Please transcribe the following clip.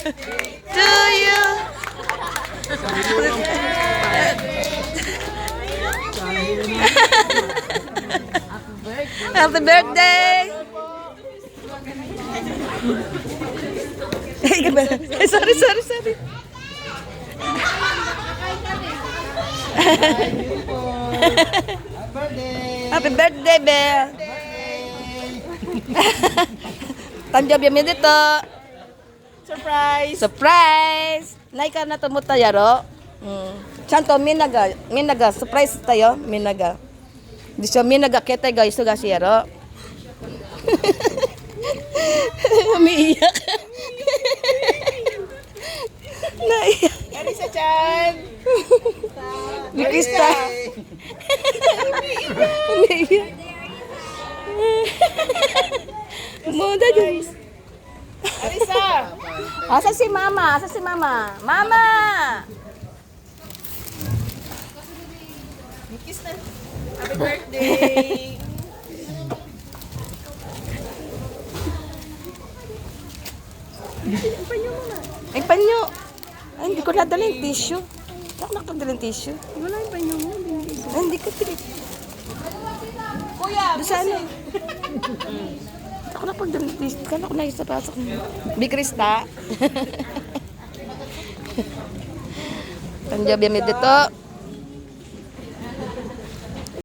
to you. Happy birthday. Sorry. Happy birthday, Bel. Tanjab yami dito. Surprise. Naika na tumuta yaro. Chanto minaga surprise tayo, minaga. Di siya minaga kete guys, so gasi yaro. Umiiyak. Naiyak. Ano sa chan? Bikista. Umiiyak. Muda dyan. Arisa! Asa si Mama? Mama! Kiss na. Happy birthday! Ay, panyo. Ay, hindi ko nadala yung tissue. Hindi ako nakadala yung tissue. Wala yung panyo mo. Ay, hindi ko pilit. Kuya! Doon sa ano? Ako nakapagdala yung tissue. Kala ko na isa pasok mo. Bikrista. Tanjab yami dito.